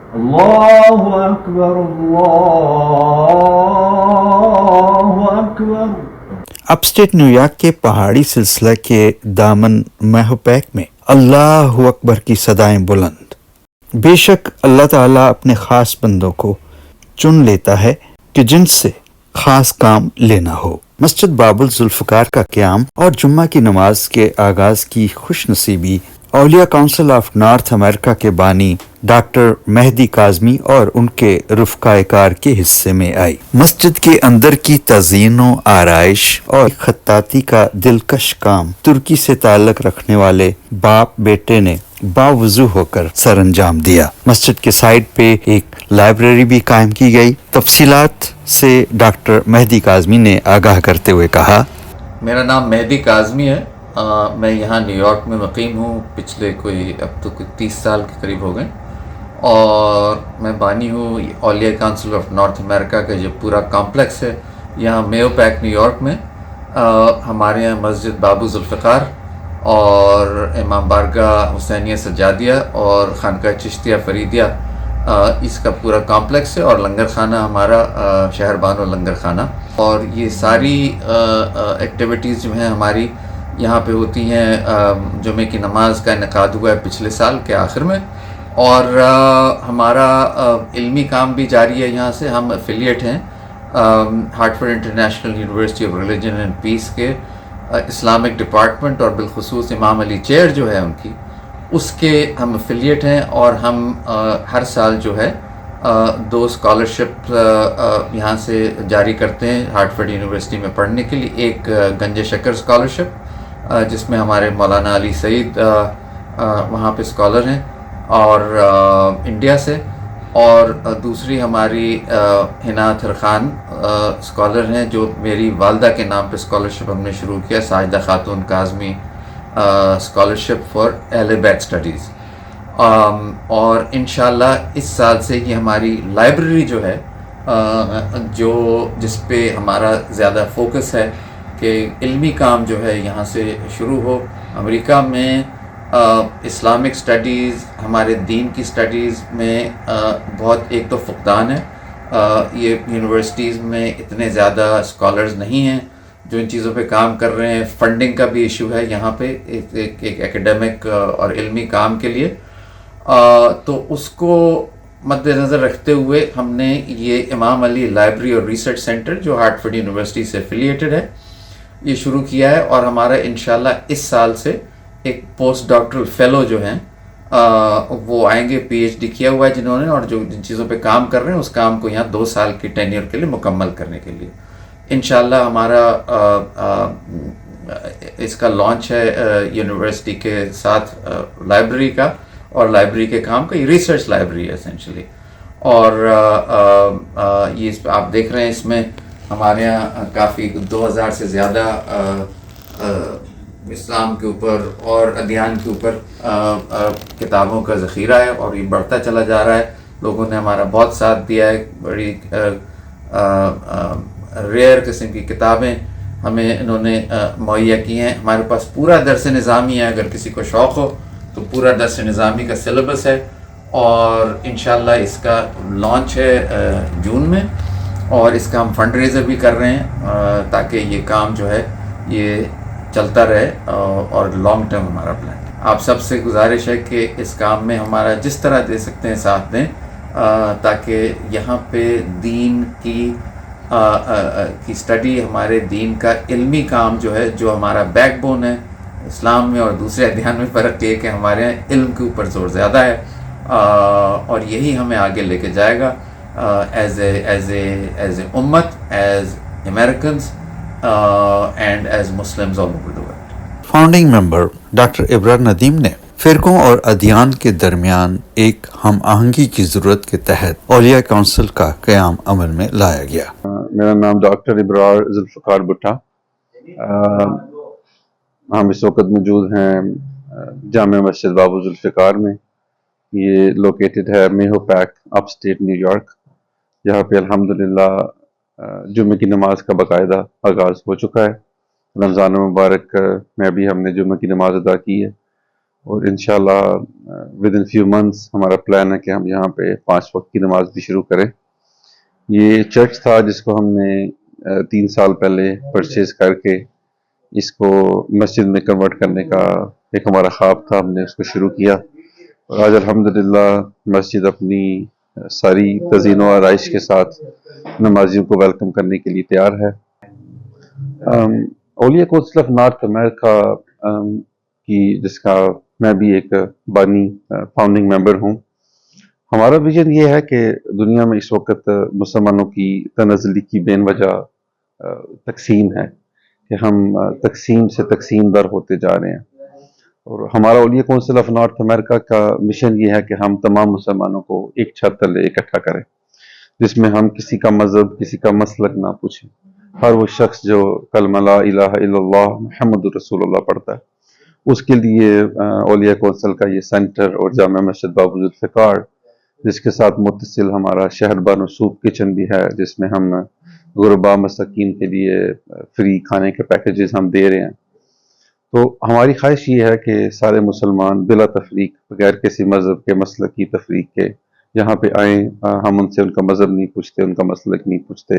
اللہ اکبر اللہ اکبر۔ اپ state new York کے پہاڑی سلسلہ کے دامن میہوپیک میں اللہ اکبر کی صدائیں بلند۔ بے شک اللہ تعالیٰ اپنے خاص بندوں کو چن لیتا ہے کہ جن سے خاص کام لینا ہو۔ مسجد باب الذوالفقار کا قیام اور جمعہ کی نماز کے آغاز کی خوش نصیبی اولیاء کونسل آف نارتھ امریکہ کے بانی ڈاکٹر مہدی کاظمی اور ان کے رفقائے کار کے حصے میں آئی۔ مسجد کے اندر کی تزئین و آرائش اور خطاطی کا دلکش کام ترکی سے تعلق رکھنے والے باپ بیٹے نے باوضو ہو کر سر انجام دیا۔ مسجد کے سائٹ پہ ایک لائبریری بھی قائم کی گئی۔ تفصیلات سے ڈاکٹر مہدی کاظمی نے آگاہ کرتے ہوئے کہا، میرا نام مہدی کاظمی ہے۔ میں یہاں نیو یارک میں مقیم ہوں، پچھلے اب تو 30 سال کے قریب ہو گئے، اور میں بانی ہوں اولیاء کونسل آف نارتھ امریکہ کا جو پورا کمپلیکس ہے یہاں میو پیک نیو یارک میں۔ ہمارے یہاں مسجد باب الذوالفقار اور امام بارگاہ حسینیہ سجادیہ اور خانقاہ چشتیہ فریدیہ اس کا پورا کمپلیکس ہے، اور لنگر خانہ ہمارا شہر بانو لنگر خانہ، اور یہ ساری ایکٹیویٹیز جو ہیں ہماری یہاں پہ ہوتی ہیں۔ جمعے کی نماز کا انعقاد ہوا ہے پچھلے سال کے آخر میں، اور ہمارا علمی کام بھی جاری ہے یہاں سے۔ ہم افیلیٹ ہیں Hartford International University of religion and peace کے اسلامک ڈپارٹمنٹ، اور بالخصوص امام علی چیئر جو ہے ان کی، اس کے ہم افیلیٹ ہیں، اور ہم ہر سال جو ہے 2 اسکالرشپ یہاں سے جاری کرتے ہیں ہارٹفورڈ یونیورسٹی میں پڑھنے کے لیے۔ ایک گنج شکر اسکالرشپ جس میں ہمارے مولانا علی سعید وہاں پہ اسکالر ہیں اور انڈیا سے، اور دوسری ہماری حنا اطہر خان اسکالر ہیں جو میری والدہ کے نام پہ اسکالرشپ ہم نے شروع کیا، ساجدہ خاتون کاظمی اسکالرشپ فار اہل بیت اسٹڈیز۔ اور انشاءاللہ اس سال سے یہ ہماری لائبریری جو ہے جس پہ ہمارا زیادہ فوکس ہے کہ علمی کام جو ہے یہاں سے شروع ہو۔ امریکہ میں اسلامک سٹڈیز، ہمارے دین کی سٹڈیز میں بہت ایک تو فقدان ہے، یہ یونیورسٹیز میں اتنے زیادہ اسکالرز نہیں ہیں جو ان چیزوں پہ کام کر رہے ہیں۔ فنڈنگ کا بھی ایشو ہے یہاں پہ ایک ایکیڈیمک اور علمی کام کے لیے، تو اس کو مد نظر رکھتے ہوئے ہم نے یہ امام علی لائبریری اور ریسرچ سینٹر جو ہارٹفورڈ یونیورسٹی سے افیلیٹڈ ہے یہ شروع کیا ہے، اور ہمارا انشاءاللہ اس سال سے ایک پوسٹ ڈاکٹرل فیلو جو ہیں وہ آئیں گے، پی ایچ ڈی کیا ہوا ہے جنہوں نے، اور جو جن چیزوں پہ کام کر رہے ہیں اس کام کو یہاں 2 سال کی ٹینیور کے لیے مکمل کرنے کے لیے انشاءاللہ ہمارا اس کا لانچ ہے یونیورسٹی کے ساتھ لائبریری کا، اور لائبریری کے کام کا، یہ ریسرچ لائبریری ہے اسینشلی۔ اور یہ آپ دیکھ رہے ہیں اس میں ہمارے یہاں کافی 2000 سے زیادہ اسلام کے اوپر اور ادیان کے اوپر کتابوں کا ذخیرہ ہے، اور یہ بڑھتا چلا جا رہا ہے۔ لوگوں نے ہمارا بہت ساتھ دیا ہے، بڑی ریئر قسم کی کتابیں ہمیں انہوں نے مہیا کی ہیں۔ ہمارے پاس پورا درس نظامی ہے، اگر کسی کو شوق ہو تو پورا درس نظامی کا سلیبس ہے، اور انشاءاللہ اس کا لانچ ہے جون میں، اور اس کا ہم فنڈ ریزر بھی کر رہے ہیں تاکہ یہ کام جو ہے یہ چلتا رہے، اور لانگ ٹرم ہمارا پلان۔ آپ سب سے گزارش ہے کہ اس کام میں ہمارا جس طرح دے سکتے ہیں ساتھ دیں، تاکہ یہاں پہ دین کی سٹڈی، ہمارے دین کا علمی کام جو ہے، جو ہمارا بیک بون ہے اسلام میں اور دوسرے ادیان میں، فرق یہ کہ ہمارے یہاں علم کے اوپر زور زیادہ ہے، اور یہی ہمیں آگے لے کے جائے گا ایز اے امت، as Americans and as Muslims all over the world. Founding member doctor Abrar Nadeem نے فرقوں اور ادیان کے درمیان ایک ہم آہنگی کی ضرورت کے تحت اولیاء کونسل کا قیام عمل میں لایا گیا۔ میرا نام ڈاکٹر ابرار ذوالفقار بھٹا۔ ہم اس وقت موجود ہیں جامع مسجد باب الذوالفقار میں، یہ لوکیٹڈ ہے میہو پیک اپ اسٹیٹ نیو یارک، جہاں پہ الحمدللہ جمعہ کی نماز کا باقاعدہ آغاز ہو چکا ہے۔ رمضان مبارک میں بھی ہم نے جمعہ کی نماز ادا کی ہے، اور انشاءاللہ ود ان فیو منتھس ہمارا پلان ہے کہ ہم یہاں پہ 5 وقت کی نماز بھی شروع کریں. یہ چرچ تھا جس کو ہم نے 3 سال پہلے پرچیز کر کے اس کو مسجد میں کنورٹ کرنے کا ایک ہمارا خواب تھا. ہم نے اس کو شروع کیا اور آج الحمدللہ مسجد اپنی ساری تزئین و آرائش کے ساتھ نمازیوں کو ویلکم کرنے کے لیے تیار ہے. اولیاء کونسل آف نارتھ امریکہ کی جس کا میں بھی ایک بانی فاؤنڈنگ ممبر ہوں. ہمارا ویژن یہ ہے کہ دنیا میں اس وقت مسلمانوں کی تنزلی کی بین وجہ تقسیم ہے کہ ہم تقسیم سے تقسیم در ہوتے جا رہے ہیں. اور ہمارا اولیاء کونسل آف نارتھ امریکہ کا مشن یہ ہے کہ ہم تمام مسلمانوں کو ایک چھت تلے اکٹھا کریں، جس میں ہم کسی کا مذہب کسی کا مسلک نہ پوچھیں. ہر وہ شخص جو کلمہ لا الہ الا اللہ محمد رسول اللہ پڑھتا ہے اس کے لیے اولیاء کونسل کا یہ سینٹر اور جامع مسجد باب ذوالفقار جس کے ساتھ متصل ہمارا شہر بانو سوپ کچن بھی ہے، جس میں ہم غربا مساکین کے لیے فری کھانے کے پیکیجز ہم دے رہے ہیں. تو ہماری خواہش یہ ہے کہ سارے مسلمان بلا تفریق بغیر کسی مذہب کے مسلک کی تفریق کے یہاں پہ آئیں. ہم ان سے ان کا مذہب نہیں پوچھتے، ان کا مسلک نہیں پوچھتے،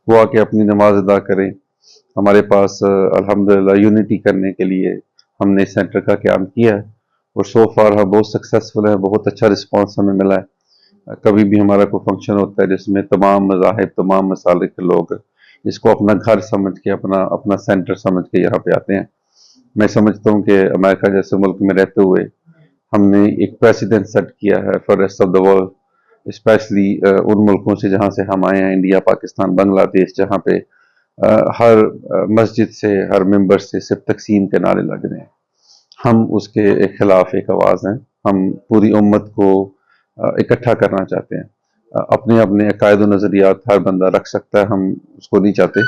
وہ آ کے اپنی نماز ادا کریں. ہمارے پاس الحمدللہ یونٹی کرنے کے لیے ہم نے سینٹر کا قیام کیا ہے اور سو فار ہم بہت سکسیسفل ہیں. بہت اچھا رسپانس ہمیں ملا ہے. کبھی بھی ہمارا کوئی فنکشن ہوتا ہے جس میں تمام مذاہب تمام مسالک کے لوگ اس کو اپنا گھر سمجھ کے اپنا سینٹر سمجھ کے یہاں پہ آتے ہیں. میں سمجھتا ہوں کہ امریکہ جیسے ملک میں رہتے ہوئے ہم نے ایک پریسیڈنٹ سیٹ کیا ہے for rest of the world, especially ان ملکوں سے جہاں سے ہم آئے ہیں، انڈیا، پاکستان، بنگلہ دیش، جہاں پہ ہر مسجد سے ہر ممبر سے صرف تقسیم کے نعرے لگ رہے ہیں. ہم اس کے خلاف ایک آواز ہیں. ہم پوری امت کو اکٹھا کرنا چاہتے ہیں. اپنے اپنے عقائد و نظریات ہر بندہ رکھ سکتا ہے، ہم اس کو نہیں چاہتے.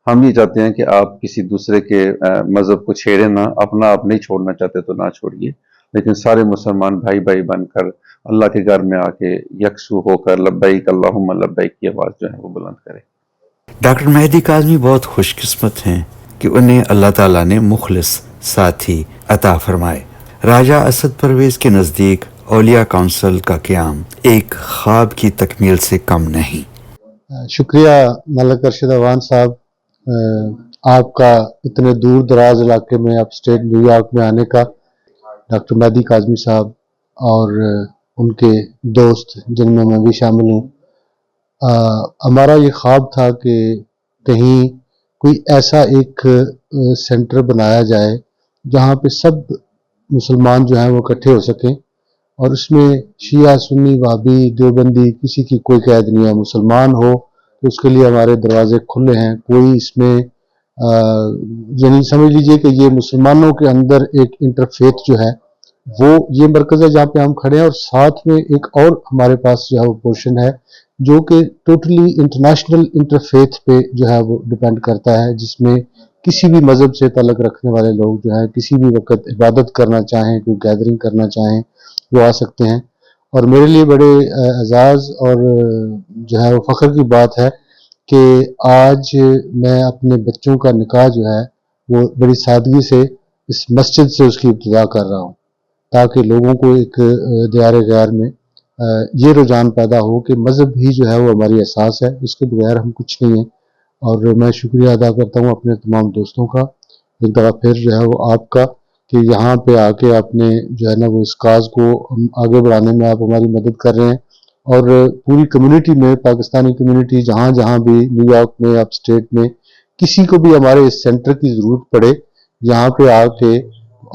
ہم یہ چاہتے ہیں کہ آپ کسی دوسرے کے مذہب کو چھیڑیں نہ. اپنا آپ نہیں چھوڑنا چاہتے تو نہ چھوڑیے، لیکن سارے مسلمان بھائی بھائی بن کر اللہ کے گھر میں آ کے یکسو ہو کر لبیک اللہم لبیک کی آواز جو ہے وہ بلند کریں. ڈاکٹر مہدی کاظمی بہت خوش قسمت ہیں کہ انہیں اللہ تعالیٰ نے مخلص ساتھی عطا فرمائے. راجہ اسد پرویز کے نزدیک اولیاء کونسل کا قیام ایک خواب کی تکمیل سے کم نہیں. شکریہ ملک ارشد اوان صاحب، آپ کا اتنے دور دراز علاقے میں اپ اسٹیٹ نیو یارک میں آنے کا. ڈاکٹر مہدی کاظمی صاحب اور ان کے دوست جن میں بھی شامل ہوں، ہمارا یہ خواب تھا کہ کہیں کوئی ایسا ایک سینٹر بنایا جائے جہاں پہ سب مسلمان جو ہیں وہ اکٹھے ہو سکیں، اور اس میں شیعہ، سنی، وہابی، دیوبندی کسی کی کوئی قید نہیں ہے. مسلمان ہو تو اس کے لیے ہمارے دروازے کھلے ہیں. کوئی اس میں یعنی سمجھ لیجئے کہ یہ مسلمانوں کے اندر ایک انٹرفیتھ جو ہے وہ یہ مرکز ہے جہاں پہ ہم کھڑے ہیں. اور ساتھ میں ایک اور ہمارے پاس جو ہے وہ پورشن ہے جو کہ ٹوٹلی انٹرنیشنل انٹرفیتھ پہ جو ہے وہ ڈیپینڈ کرتا ہے، جس میں کسی بھی مذہب سے تعلق رکھنے والے لوگ جو ہے کسی بھی وقت عبادت کرنا چاہیں، کوئی گیدرنگ کرنا چاہیں وہ آ سکتے ہیں. اور میرے لیے بڑے اعزاز اور جو ہے وہ فخر کی بات ہے کہ آج میں اپنے بچوں کا نکاح جو ہے وہ بڑی سادگی سے اس مسجد سے اس کی ابتدا کر رہا ہوں، تاکہ لوگوں کو ایک دیار غیر میں یہ رجحان پیدا ہو کہ مذہب ہی جو ہے وہ ہماری اساس ہے، اس کے بغیر ہم کچھ نہیں ہیں. اور میں شکریہ ادا کرتا ہوں اپنے تمام دوستوں کا ایک دفعہ پھر جو ہے وہ آپ کا، کہ یہاں پہ آ کے آپ نے جو ہے نا وہ اس کاز کو آگے بڑھانے میں آپ ہماری مدد کر رہے ہیں. اور پوری کمیونٹی میں، پاکستانی کمیونٹی جہاں جہاں بھی نیو یارک میں، اپ اسٹیٹ میں کسی کو بھی ہمارے اس سینٹر کی ضرورت پڑے، یہاں پہ آ کے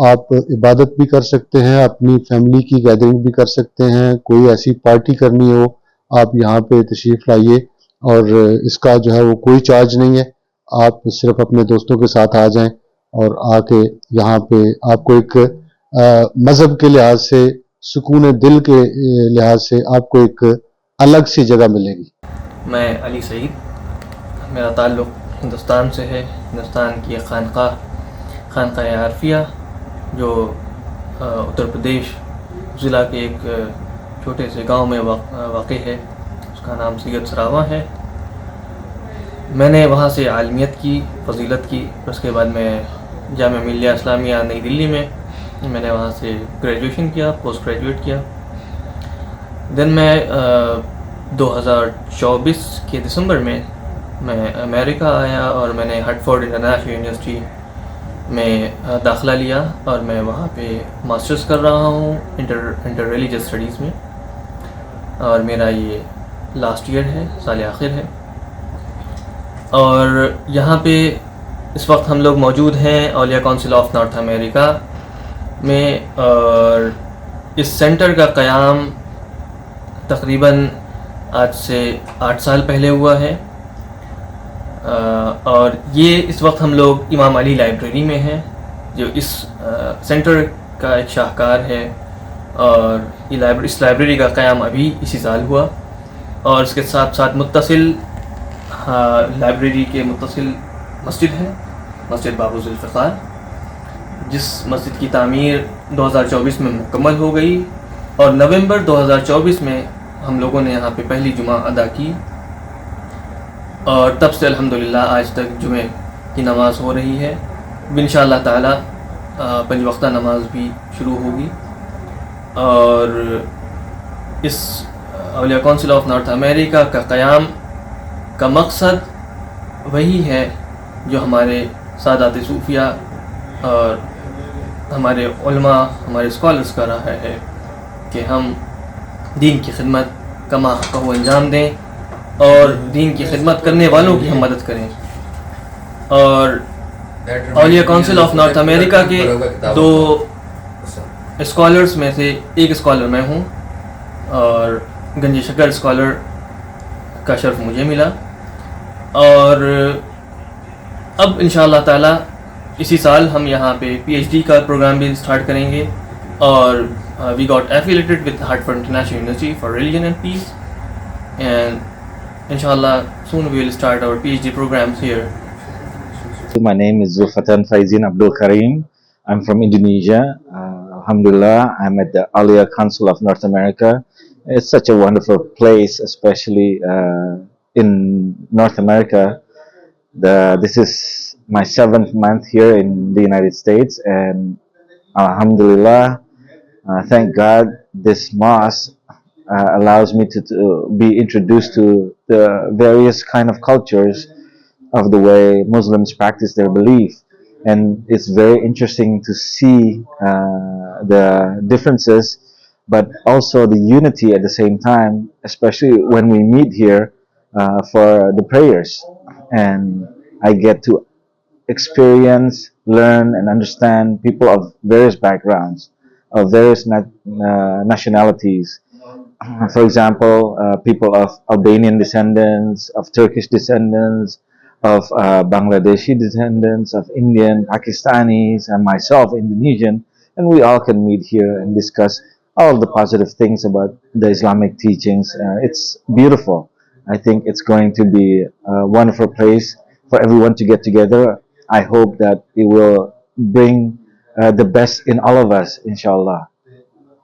آپ عبادت بھی کر سکتے ہیں، اپنی فیملی کی گیدرنگ بھی کر سکتے ہیں. کوئی ایسی پارٹی کرنی ہو آپ یہاں پہ تشریف لائیے، اور اس کا جو ہے وہ کوئی چارج نہیں ہے. آپ صرف اپنے دوستوں کے ساتھ آ جائیں اور آ کے یہاں پہ آپ کو ایک مذہب کے لحاظ سے، سکون دل کے لحاظ سے آپ کو ایک الگ سی جگہ ملے گی. میں علی سعید، میرا تعلق ہندوستان سے ہے. ہندوستان کی ایک خانقاہ عارفیہ جو اتر پردیش ضلع کے ایک چھوٹے سے گاؤں میں واقع ہے، اس کا نام سید سراواں ہے. میں نے وہاں سے عالمیت کی، فضیلت کی. اس کے بعد میں جامعہ ملیہ اسلامیہ نئی دلی میں میں نے وہاں سے گریجویشن کیا، پوسٹ گریجویٹ کیا. دین میں 2024 کے دسمبر میں امریکہ آیا اور میں نے ہٹفورڈ انٹرنیشنل یونیورسٹی میں داخلہ لیا اور میں وہاں پہ ماسٹرز کر رہا ہوں انٹر ریلیجس اسٹڈیز میں، اور میرا یہ لاسٹ ایئر ہے، سال آخر ہے. اور یہاں پہ اس وقت ہم لوگ موجود ہیں اولیاء کونسل آف نارتھ امریکہ میں، اور اس سینٹر کا قیام تقریباً آج سے 8 سال پہلے ہوا ہے. اور یہ اس وقت ہم لوگ امام علی لائبریری میں ہیں جو اس سینٹر کا ایک شاہکار ہے، اور اس لائبریری کا قیام ابھی اسی سال ہوا. اور اس کے ساتھ ساتھ متصل لائبریری کے متصل مسجد ہے، مسجد باب ذوالفقار، جس مسجد کی تعمیر 2024 میں مکمل ہو گئی، اور نومبر 2024 میں ہم لوگوں نے یہاں پہ پہلی جمعہ ادا کی، اور تب سے الحمدللہ آج تک جمعہ کی نماز ہو رہی ہے. انشاءاللہ تعالی 5 وقتہ نماز بھی شروع ہوگی. اور اس اولیاء کونسل آف نارتھ امریکہ کا قیام کا مقصد وہی ہے جو ہمارے سادات صوفیہ اور ہمارے علماء، ہمارے اسکالرس کا رہا ہے کہ ہم دین کی خدمت کا ماحقہ انجام دیں اور دین کی خدمت کرنے والوں کی ہم مدد کریں. اور اولیاء کونسل آف نارتھ امریکہ کے 2 اسکالرس میں سے ایک اسکالر میں ہوں، اور گنج شکر اسکالر کا شرف مجھے ملا. اور اب انشاءاللہ تعالی اسی سال ہم یہاں پہ PhD کا پروگرام بھی اسٹارٹ کریں گے، اور we got affiliated with Hartford International University for Religion and Peace, and inshallah soon we will start our PhD programs here. My name is Zulfatan Faizin Abdul Karim. I'm from Indonesia. Alhamdulillah, I'm at the Aliyah Council of North America. It's such a wonderful place, especially in North America. This is my 7th month here in the United States, and alhamdulillah, thank God, this mosque allows me to be introduced to the various kind of cultures of the way Muslims practice their belief. And it's very interesting to see the differences, but also the unity at the same time, especially when we meet here for the prayers. And I get to experience, learn, and understand people of various backgrounds, of various nationalities. For example, people of Albanian descendants, of Turkish descendants, of Bangladeshi descendants, of Indian, Pakistanis, and myself, Indonesian, and we all can meet here and discuss all the positive things about the Islamic teachings. It's beautiful. I think it's going to be a wonderful place for everyone to get together. I hope that it will bring the best in all of us, inshallah.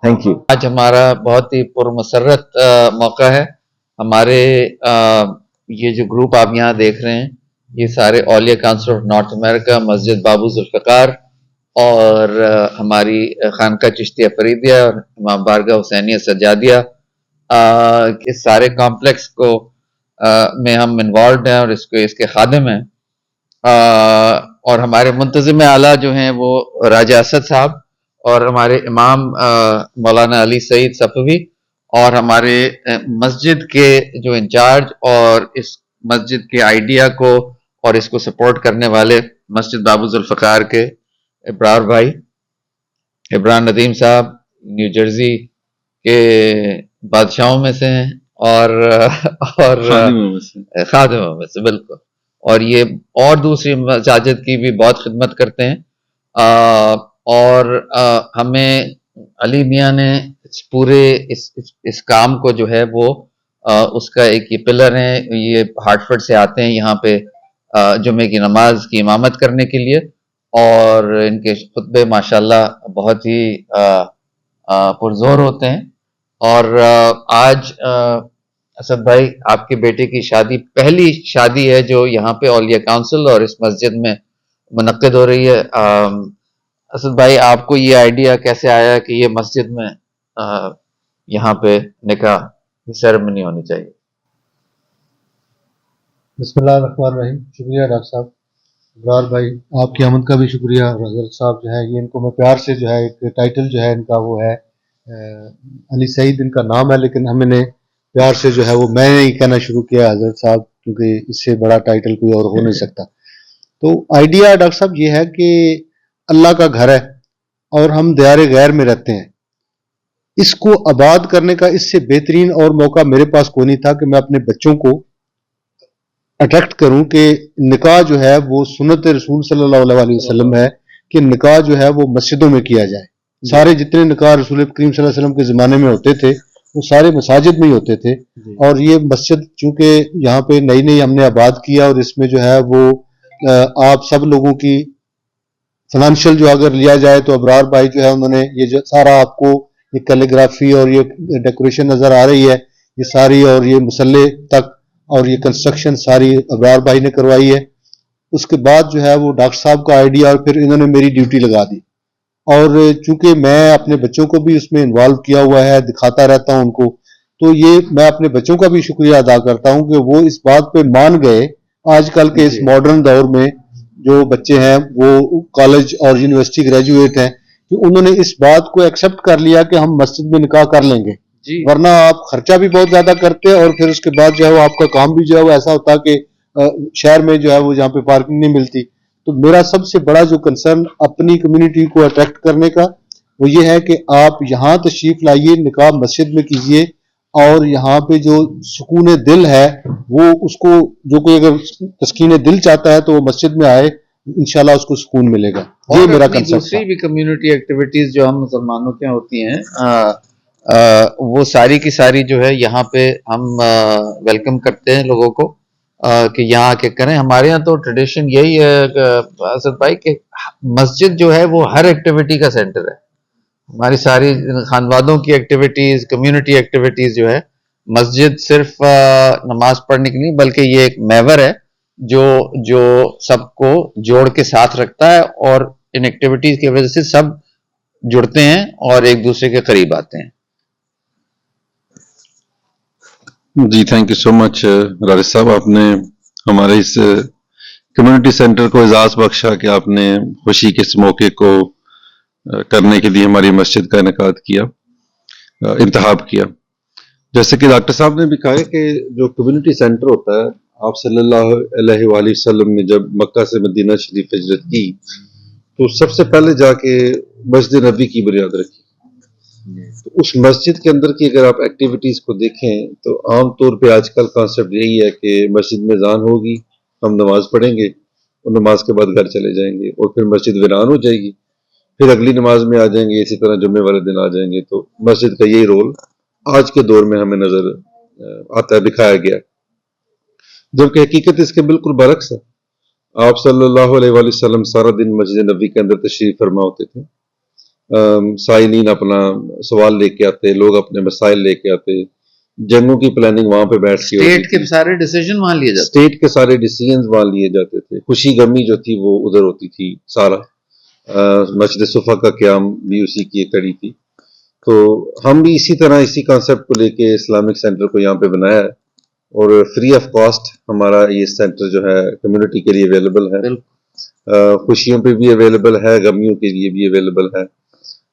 Thank you. آج ہمارا بہت ہی پرمسرت موقع ہے. ہمارے یہ جو group آپ یہاں دیکھ رہے ہیں، یہ سارے اولیاء کونسل آف نارتھ امریکہ، مسجد باب ذوالفقار، اور ہماری خانقاہ چشتیہ فریدیہ اور امام بارگاہ حسینیہ سجادیہ، اس سارے کمپلیکس کو میں ہم انوالوڈ ہیں اور اس کے خادم ہیں. اور ہمارے منتظم اعلیٰ جو ہیں وہ راجہ اسد صاحب، اور ہمارے امام مولانا علی سعید صفوی، اور ہمارے مسجد کے جو انچارج اور اس مسجد کے آئیڈیا کو اور اس کو سپورٹ کرنے والے مسجد باب ذوالفقار کے ابرار بھائی، ابراہیم ندیم صاحب نیو جرسی کے بادشاہوں میں سے ہیں، اور خادموں میں سے بالکل. اور یہ اور دوسری مساجد کی بھی بہت خدمت کرتے ہیں. اور ہمیں علی میاں نے پورے اس کام کو جو ہے وہ اس کا ایک یہ پلر ہیں. یہ ہارٹفورڈ سے آتے ہیں یہاں پہ جمعے کی نماز کی امامت کرنے کے لیے، اور ان کے خطبے ماشاءاللہ بہت ہی پرزور ہوتے ہیں. اور آج اسد بھائی، آپ کے بیٹے کی شادی پہلی شادی ہے جو یہاں پہ اولیاء کونسل اور اس مسجد میں منعقد ہو رہی ہے. اسد بھائی آپ کو یہ آئیڈیا کیسے آیا کہ یہ مسجد میں یہاں پہ نکاح کی سیرمنی ہونی چاہیے؟ بسم اللہ الرحمن الرحیم. شکریہ ڈاکٹر صاحب. ابرار بھائی آپ کی آمد کا بھی شکریہ. اور حضرت صاحب جو ہے یہ ان کو میں پیار سے جو ہے ایک ٹائٹل جو ہے ان کا وہ ہے علی سعید ان کا نام ہے، لیکن ہم نے پیار سے جو ہے وہ میں نے ہی کہنا شروع کیا حضرت صاحب، کیونکہ اس سے بڑا ٹائٹل کوئی اور ہو نہیں سکتا. تو آئیڈیا ڈاکٹر صاحب یہ ہے کہ اللہ کا گھر ہے اور ہم دیار غیر میں رہتے ہیں. اس کو آباد کرنے کا اس سے بہترین اور موقع میرے پاس کوئی نہیں تھا کہ میں اپنے بچوں کو اٹریکٹ کروں کہ نکاح جو ہے وہ سنت رسول صلی اللہ علیہ وسلم ہے کہ نکاح جو ہے وہ مسجدوں میں کیا جائے. سارے جتنے نکاح رسول کریم صلی اللہ علیہ وسلم کے زمانے میں ہوتے تھے وہ سارے مساجد میں ہی ہوتے تھے. اور یہ مسجد چونکہ یہاں پہ نئی نئی ہم نے آباد کیا اور اس میں جو ہے وہ آپ سب لوگوں کی فائنینشیل جو اگر لیا جائے تو ابرار بھائی جو ہے انہوں نے یہ جو سارا آپ کو یہ کیلیگرافی اور یہ ڈیکوریشن نظر آ رہی ہے یہ ساری، اور یہ مسلح تک اور یہ کنسٹرکشن ساری ابرار بھائی نے کروائی ہے. اس کے بعد جو ہے وہ ڈاکٹر صاحب کا آئیڈیا اور پھر انہوں نے میری ڈیوٹی لگا دی. اور چونکہ میں اپنے بچوں کو بھی اس میں انوالو کیا ہوا ہے، دکھاتا رہتا ہوں ان کو، تو یہ میں اپنے بچوں کا بھی شکریہ ادا کرتا ہوں کہ وہ اس بات پہ مان گئے. آج کل کے اس ماڈرن دور میں جو بچے ہیں وہ کالج اور یونیورسٹی گریجویٹ ہیں کہ انہوں نے اس بات کو ایکسیپٹ کر لیا کہ ہم مسجد میں نکاح کر لیں گے. ورنہ آپ خرچہ بھی بہت زیادہ کرتے اور پھر اس کے بعد جو ہے وہ آپ کا کام بھی جو ہے وہ ایسا ہوتا کہ شہر میں جو ہے وہ جہاں پہ پارکنگ نہیں ملتی. تو میرا سب سے بڑا جو کنسرن اپنی کمیونٹی کو اٹریکٹ کرنے کا وہ یہ ہے کہ آپ یہاں تشریف لائیے، نکاح مسجد میں کیجیے، اور یہاں پہ جو سکون دل ہے وہ اس کو جو کوئی اگر تسکین دل چاہتا ہے تو وہ مسجد میں آئے، انشاءاللہ اس کو سکون ملے گا. یہ میرا کنسرن تھا. دوسری بھی کمیونٹی ایکٹیویٹیز جو ہم مسلمانوں کے ہوتی ہیں وہ ساری کی ساری جو ہے یہاں پہ ہم ویلکم کرتے ہیں لوگوں کو کہ یہاں آ کے کریں. ہمارے یہاں تو ٹریڈیشن یہی ہے اسد بھائی کہ مسجد جو ہے وہ ہر ایکٹیویٹی کا سینٹر ہے. ہماری ساری خانوادوں کی ایکٹیویٹیز، کمیونٹی ایکٹیویٹیز جو ہے مسجد صرف نماز پڑھنے کی نہیں بلکہ یہ ایک محور ہے جو سب کو جوڑ کے ساتھ رکھتا ہے، اور ان ایکٹیویٹیز کی وجہ سے سب جڑتے ہیں اور ایک دوسرے کے قریب آتے ہیں. جی تھینک یو سو مچ رارث صاحب، آپ نے ہمارے اس کمیونٹی سینٹر کو اعزاز بخشا کہ آپ نے خوشی کے اس موقع کو کرنے کے لیے ہماری مسجد کا انعقاد کیا، انتخاب کیا. جیسے کہ ڈاکٹر صاحب نے بھی کہا ہے کہ جو کمیونٹی سینٹر ہوتا ہے، آپ صلی اللہ علیہ وآلہ وسلم نے جب مکہ سے مدینہ شریف ہجرت کی تو سب سے پہلے جا کے مسجد نبوی کی بنیاد رکھی. تو اس مسجد کے اندر کی اگر آپ ایکٹیویٹیز کو دیکھیں تو عام طور پہ آج کل کانسیپٹ یہی ہے کہ مسجد میں اذان ہوگی، ہم نماز پڑھیں گے اور نماز کے بعد گھر چلے جائیں گے، اور پھر مسجد ویران ہو جائے گی، پھر اگلی نماز میں آ جائیں گے، اسی طرح جمعے والے دن آ جائیں گے. تو مسجد کا یہی رول آج کے دور میں ہمیں نظر آتا ہے، دکھایا گیا، جبکہ حقیقت اس کے بالکل برعکس ہے. آپ صلی اللہ علیہ وآلہ وسلم سارا دن مسجد نبوی کے اندر تشریف فرما ہوتے تھے. سائلین اپنا سوال لے کے آتے، لوگ اپنے مسائل لے کے آتے، جنگوں کی پلاننگ وہاں پہ بیٹھ کے اسٹیٹ کے سارے ڈیسیجن وہاں لیے جاتے، اسٹیٹ کے سارے ڈیسیجنز وہاں لیے جاتے تھے. خوشی غمی جو تھی وہ ادھر ہوتی تھی سارا. مسجد صفا کا قیام بھی اسی کی ایک کڑی تھی. تو ہم بھی اسی طرح اسی کانسیپٹ کو لے کے اسلامک سینٹر کو یہاں پہ بنایا ہے، اور فری آف کاسٹ ہمارا یہ سینٹر جو ہے کمیونٹی کے لیے اویلیبل ہے. خوشیوں پہ بھی اویلیبل ہے، غمیوں کے لیے بھی اویلیبل ہے.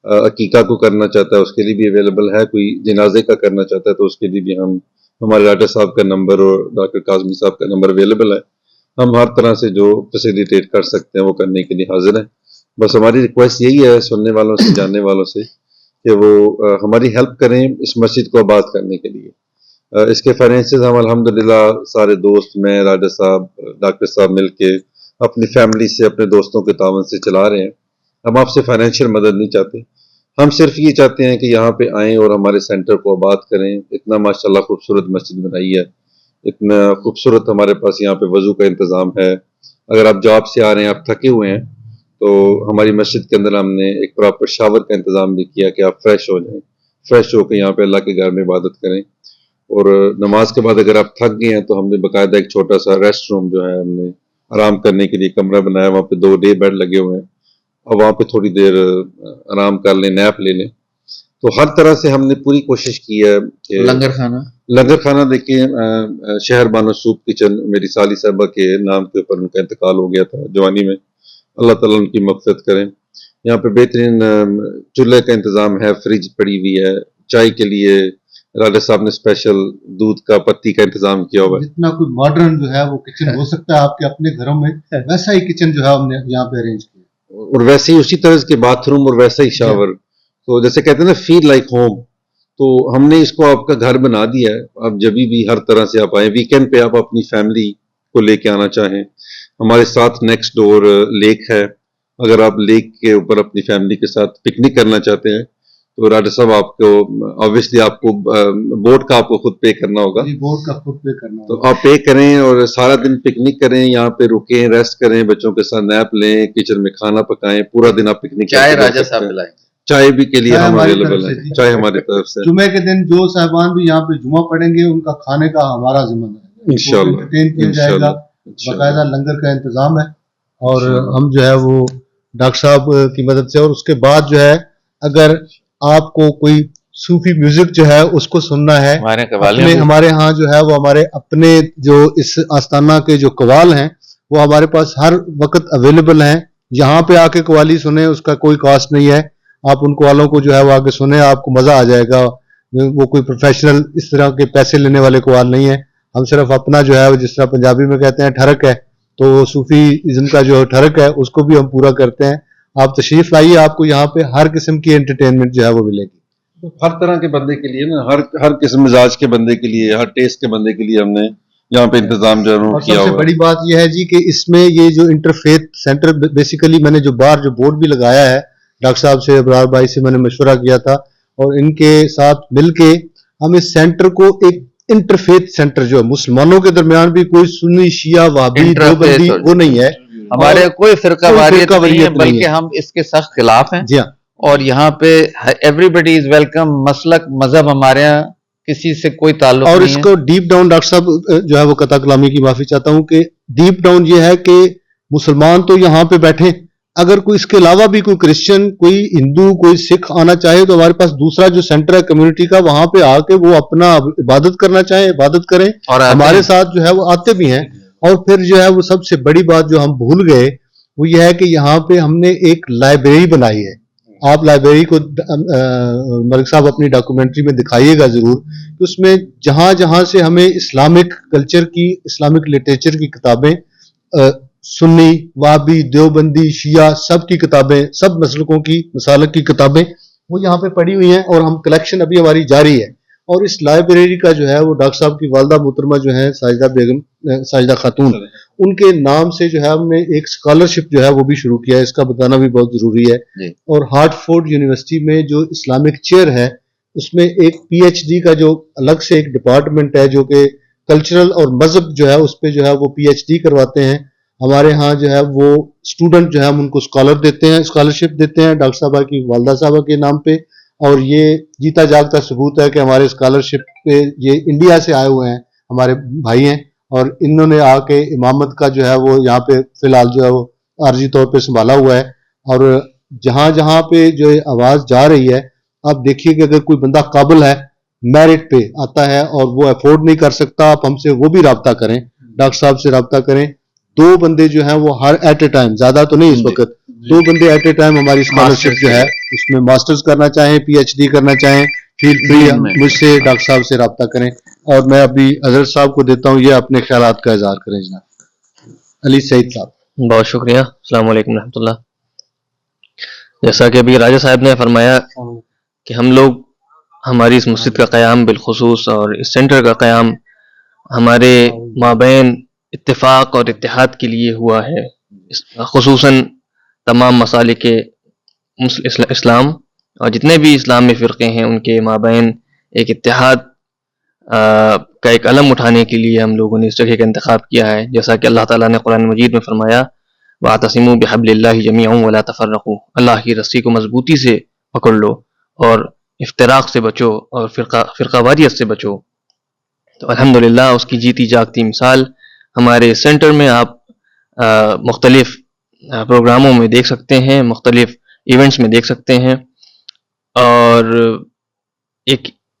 عقیقہ کو کرنا چاہتا ہے اس کے لیے بھی اویلیبل ہے، کوئی جنازے کا کرنا چاہتا ہے تو اس کے لیے بھی ہمارے ڈاکٹر صاحب کا نمبر اور ڈاکٹر کاظمی صاحب کا نمبر اویلیبل ہے. ہم ہر طرح سے جو فیسیلیٹیٹ کر سکتے ہیں وہ کرنے کے لیے حاضر ہیں. بس ہماری ریکویسٹ یہی ہے سننے والوں سے، جاننے والوں سے، کہ وہ ہماری ہیلپ کریں اس مسجد کو آباد کرنے کے لیے. اس کے فائنینسز ہم الحمدللہ سارے دوست، میں، راجہ صاحب، ڈاکٹر صاحب مل کے اپنی فیملی سے، اپنے دوستوں کے تعاون سے چلا رہے ہیں. ہم آپ سے فائنینشیل مدد نہیں چاہتے، ہم صرف یہ چاہتے ہیں کہ یہاں پہ آئیں اور ہمارے سینٹر کو آباد کریں. اتنا ماشاءاللہ خوبصورت مسجد بنائی ہے، اتنا خوبصورت ہمارے پاس یہاں پہ وضو کا انتظام ہے. اگر آپ جاب سے آ رہے ہیں، آپ تھکے ہوئے ہیں، تو ہماری مسجد کے اندر ہم نے ایک پراپر شاور کا انتظام بھی کیا کہ آپ فریش ہو جائیں، فریش ہو کے یہاں پہ اللہ کے گھر میں عبادت کریں. اور نماز کے بعد اگر آپ تھک گئے ہیں تو ہم نے باقاعدہ ایک چھوٹا سا ریسٹ روم جو ہے ہم نے آرام کرنے کے لیے کمرہ بنایا، وہاں پہ 2 ڈے بیڈ لگے ہوئے ہیں. اور وہاں پہ تھوڑی دیر آرام کر لیں، نیپ لے لیں. تو ہر طرح سے ہم نے پوری کوشش کی ہے کہ لنگر خانہ دیکھیں. شہر بانو سوپ کچن میری سالی صاحبہ کے نام کے اوپر ان کا انتقال ہو گیا تھا جوانی میں، اللہ تعالیٰ ان کی مغفرت کریں. یہاں پہ بہترین چولہے کا انتظام ہے، فریج پڑی ہوئی ہے، چائے کے لیے راجہ صاحب نے اسپیشل دودھ کا پتی کا انتظام کیا ہوا ہے. جتنا کوئی ماڈرن جو ہے وہ کچن ہو سکتا ہے آپ کے اپنے گھروں میں، ویسا ہی کچن جو ہے ہم نے یہاں پہ ارینج کیا، اور ویسے ہی اسی طرز کے باتھ روم اور ویسا ہی شاور. تو جیسے کہتے ہیں نا فیل لائک ہوم، تو ہم نے اس کو آپ کا گھر بنا دیا ہے. آپ جب بھی ہر طرح سے آپ آئیں، ویکینڈ پہ آپ اپنی فیملی کو لے کے آنا چاہیں. ہمارے ساتھ نیکسٹ ڈور لیک ہے، اگر آپ لیک کے اوپر اپنی فیملی کے ساتھ پکنک کرنا چاہتے ہیں تو راجہ صاحب آپ کو آبویسلی آپ کو بوٹ کا آپ کو خود پے کرنا ہوگا. بورڈ کا خود پے کرنا تو ہوگا. آپ پے کریں اور سارا دن پکنک کریں، یہاں پہ رکیں، ریسٹ کریں، بچوں کے ساتھ نیپ لیں، کچن میں کھانا پکائیں، پورا دن آپ پکنک چائے راجہ صاحب پلائیں، چائے بھی کے لیے چائے ہم ہماری اویلیبل طرف سے ہیں، جی. چائے ہماری طرف سے. جمعے کے دن جو صاحبان بھی یہاں پہ جمعہ پڑھیں گے ان کا کھانے کا ہمارا ذمہ ہے، انشاءاللہ انٹرٹین کیا جائے گا، باقاعدہ لنگر کا انتظام ہے. اور ہم جو ہے وہ ڈاکٹر صاحب کی مدد سے، اور اس کے بعد جو ہے اگر آپ کو کوئی صوفی میوزک جو ہے اس کو سننا ہے، ہمارے ہاں جو ہے وہ ہمارے اپنے جو اس آستانہ کے جو قوال ہیں وہ ہمارے پاس ہر وقت اویلیبل ہیں. یہاں پہ آ کے قوالی سنیں، اس کا کوئی کاسٹ نہیں ہے. آپ ان قوالوں کو جو ہے وہ آگے سنیں، آپ کو مزہ آ جائے گا. وہ کوئی پروفیشنل اس طرح کے پیسے لینے والے قوال نہیں ہیں. ہم صرف اپنا جو ہے وہ جس طرح پنجابی میں کہتے ہیں ٹھڑک ہے، تو صوفی ازم کا جو ٹھڑک ہے اس کو بھی ہم پورا کرتے ہیں. آپ تشریف لائیے، آپ کو یہاں پہ ہر قسم کی انٹرٹینمنٹ جو ہے وہ ملے گی. ہر طرح کے بندے کے لیے نا، ہر قسم مزاج کے بندے کے لیے، ہر ٹیسٹ کے بندے کے لیے ہم نے یہاں پہ انتظام جو ہے وہ کیا ہوا ہے. سب سے بڑی بات یہ ہے جی کہ اس میں یہ جو انٹرفیتھ سینٹر بیسیکلی میں نے جو باہر جو بورڈ بھی لگایا ہے، ڈاکٹر صاحب سے، ابرار بھائی سے میں نے مشورہ کیا تھا، اور ان کے ساتھ مل کے ہم اس سینٹر کو ایک انٹرفیتھ سینٹر جو ہے مسلمانوں کے درمیان بھی کوئی سنی شیعہ وہابی دیوبندی وہ نہیں ہے، ہمارے کوئی فرقہ واریت نہیں ہے، بلکہ ہم اس کے سخت خلاف ہیں. جی ہاں. اور یہاں پہ ایوری بڈی از ویلکم. مسلک مذہب ہمارے یہاں کسی سے کوئی تعلق نہیں ہے. اور اس کو ڈیپ ڈاؤن ڈاکٹر صاحب جو ہے وہ قطع کلامی کی معافی چاہتا ہوں کہ ڈیپ ڈاؤن یہ ہے کہ مسلمان تو یہاں پہ بیٹھے، اگر کوئی اس کے علاوہ بھی کوئی کرسچن، کوئی ہندو، کوئی سکھ آنا چاہے تو ہمارے پاس دوسرا جو سینٹر ہے کمیونٹی کا، وہاں پہ آ کے وہ اپنا عبادت کرنا چاہیں عبادت کریں، اور ہمارے ساتھ جو ہے وہ آتے بھی ہیں. اور پھر جو ہے وہ سب سے بڑی بات جو ہم بھول گئے وہ یہ ہے کہ یہاں پہ ہم نے ایک لائبریری بنائی ہے. آپ لائبریری کو ملک صاحب اپنی ڈاکومنٹری میں دکھائیے گا ضرور، کہ اس میں جہاں جہاں سے ہمیں اسلامک کلچر کی، اسلامک لٹریچر کی کتابیں، سنی وہابی دیوبندی شیعہ سب کی کتابیں، سب مسلکوں کی مسالک کی کتابیں وہ یہاں پہ پڑی ہوئی ہیں، اور ہم کلیکشن ابھی ہماری جاری ہے. اور اس لائبریری کا جو ہے وہ ڈاکٹر صاحب کی والدہ محترمہ جو ہیں ساجدہ بیگم، ساجدہ خاتون، ان کے نام سے جو ہے ہم نے ایک اسکالرشپ جو ہے وہ بھی شروع کیا ہے. اس کا بتانا بھی بہت ضروری ہے. اور ہارٹ فورڈ یونیورسٹی میں جو اسلامک چیئر ہے اس میں ایک پی ایچ ڈی کا جو الگ سے ایک ڈپارٹمنٹ ہے جو کہ کلچرل اور مذہب جو ہے اس پہ جو ہے وہ پی ایچ ڈی کرواتے ہیں. ہمارے ہاں جو ہے وہ اسٹوڈنٹ جو ہے ہم ان کو اسکالرشپ دیتے ہیں ڈاکٹر صاحبہ کی والدہ صاحبہ کے نام پہ. اور یہ جیتا جاگتا ثبوت ہے کہ ہمارے اسکالرشپ پہ یہ انڈیا سے آئے ہوئے ہیں ہمارے بھائی ہیں، اور انہوں نے آ کے امامت کا جو ہے وہ یہاں پہ فی الحال جو ہے وہ عارضی طور پہ سنبھالا ہوا ہے. اور جہاں جہاں پہ جو آواز جا رہی ہے، آپ دیکھیے کہ اگر کوئی بندہ قابل ہے، میرٹ پہ آتا ہے اور وہ افورڈ نہیں کر سکتا، آپ ہم سے وہ بھی رابطہ کریں، ڈاکٹر صاحب سے رابطہ کریں. 2 بندے جو ہیں وہ ہر ایٹ اے ٹائم، زیادہ تو نہیں اس وقت، 2 بندے ایٹ اے ٹائم ہماری اسکالرشپ جو ہے اس میں ماسٹرز کرنا چاہیں، پی ایچ ڈی کرنا چاہیں، فیل فری مجھ سے ڈاکٹر صاحب سے رابطہ کریں. اور میں ابھی حضرت صاحب کو دیتا ہوں، یہ اپنے خیالات کا اظہار کریں. جناب علی سعید صاحب. بہت شکریہ. السلام علیکم ورحمۃ اللہ. جیسا کہ ابھی راجہ صاحب نے فرمایا کہ ہم لوگ، ہماری اس مسجد کا قیام بالخصوص اور اس سینٹر کا قیام ہمارے مابین اتفاق اور اتحاد کے لیے ہوا ہے، خصوصاً تمام مسالک اسلام اور جتنے بھی اسلامی فرقے ہیں ان کے مابین ایک اتحاد کا ایک علم اٹھانے کے لیے ہم لوگوں نے اس جگہ کا انتخاب کیا ہے. جیسا کہ اللہ تعالیٰ نے قرآن مجید میں فرمایا، وَاعْتَصِمُوا بِحَبْلِ اللَّهِ جَمِيعًا وَلَا تَفَرَّقُوا، اللہ کی رسی کو مضبوطی سے پکڑ لو اور افتراق سے بچو اور فرقہ واریت سے بچو. تو الحمدللہ اس کی جیتی جاگتی مثال ہمارے سینٹر میں آپ مختلف پروگراموں میں دیکھ سکتے ہیں، مختلف ایونٹس میں دیکھ سکتے ہیں. اور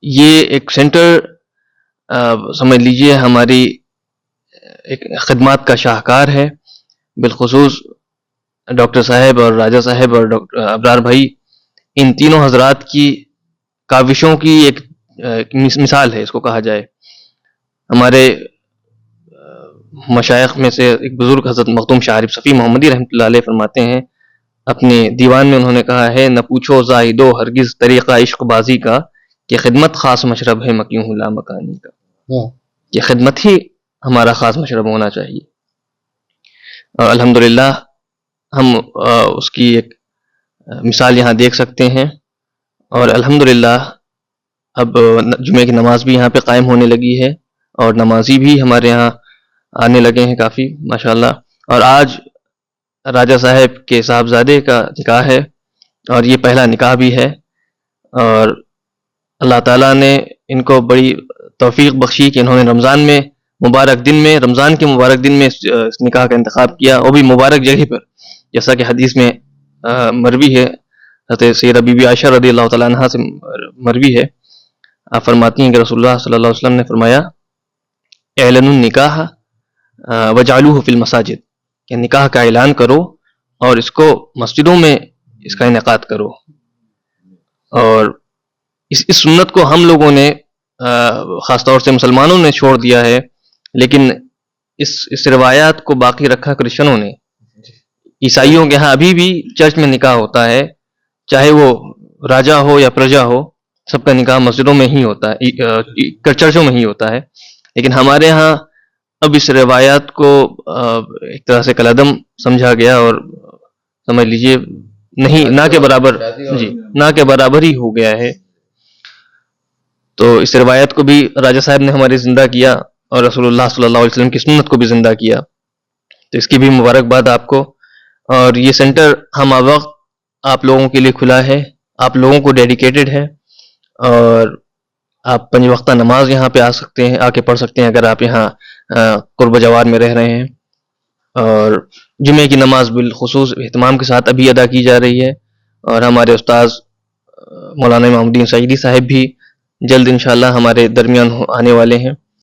یہ ایک سینٹر سمجھ لیجئے ہماری ایک خدمات کا شاہکار ہے. بالخصوص ڈاکٹر صاحب اور راجہ صاحب اور ڈاکٹر ابرار بھائی، ان تینوں حضرات کی کاوشوں کی ایک مثال ہے اس کو کہا جائے. ہمارے مشائخ میں سے ایک بزرگ حضرت مختوم شاہ عارف صفی محمدی رحمۃ اللہ علیہ فرماتے ہیں اپنے دیوان میں، انہوں نے کہا ہے، نہ پوچھو زاہدو ہرگز طریقہ عشق بازی کا، کہ خدمت خاص مشرب ہے مکیوں لا مکانی کا. یہ خدمت ہی ہمارا خاص مشرب ہونا چاہیے. الحمدللہ ہم اس کی ایک مثال یہاں دیکھ سکتے ہیں. اور الحمدللہ اب جمعے کی نماز بھی یہاں پہ قائم ہونے لگی ہے، اور نمازی بھی ہمارے یہاں آنے لگے ہیں کافی ماشاءاللہ. اور آج راجہ صاحب کے صاحبزادے کا نکاح ہے، اور یہ پہلا نکاح بھی ہے. اور اللہ تعالیٰ نے ان کو بڑی توفیق بخشی کہ انہوں نے رمضان کے مبارک دن میں اس نکاح کا انتخاب کیا، وہ بھی مبارک جگہ پر، جیسا کہ حدیث میں مروی ہے، حضرت سیدہ بی بی عائشہ رضی اللہ تعالیٰ عنہا سے مروی ہے. آپ فرماتی ہیں کہ رسول اللہ صلی اللہ علیہ وسلم نے فرمایا، اعلنوا النکاح وجعلوہ فی المساجد، کہ نکاح کا اعلان کرو اور اس کو مسجدوں میں اس کا انعقاد کرو. اور اس سنت کو ہم لوگوں نے خاص طور سے مسلمانوں نے چھوڑ دیا ہے، لیکن اس روایات کو باقی رکھا کرسچنوں نے. عیسائیوں کے ہاں ابھی بھی چرچ میں نکاح ہوتا ہے، چاہے وہ راجا ہو یا پرجا ہو، سب کا نکاح مسجدوں میں ہی ہوتا ہے، چرچوں میں ہی ہوتا ہے. لیکن ہمارے ہاں اب اس روایات کو ایک طرح سے کالعدم سمجھا گیا، اور سمجھ لیجئے نہ کے برابر ہی ہو گیا ہے. تو اس روایت کو بھی راجہ صاحب نے ہمارے زندہ کیا، اور رسول اللہ صلی اللہ علیہ وسلم کی سنت کو بھی زندہ کیا. تو اس کی بھی مبارکباد آپ کو. اور یہ سینٹر ہم وقت آپ لوگوں کے لیے کھلا ہے، آپ لوگوں کو ڈیڈیکیٹڈ ہے، اور آپ 5 وقتہ نماز یہاں پہ آ کے پڑھ سکتے ہیں اگر آپ یہاں قرب جوار میں رہ رہے ہیں. اور جمعے کی نماز بالخصوص اہتمام کے ساتھ ابھی ادا کی جا رہی ہے، اور ہمارے استاذ مولانا امام الدین سعیدی صاحب بھی جلد انشاءاللہ ہمارے درمیان آنے والے ہیں.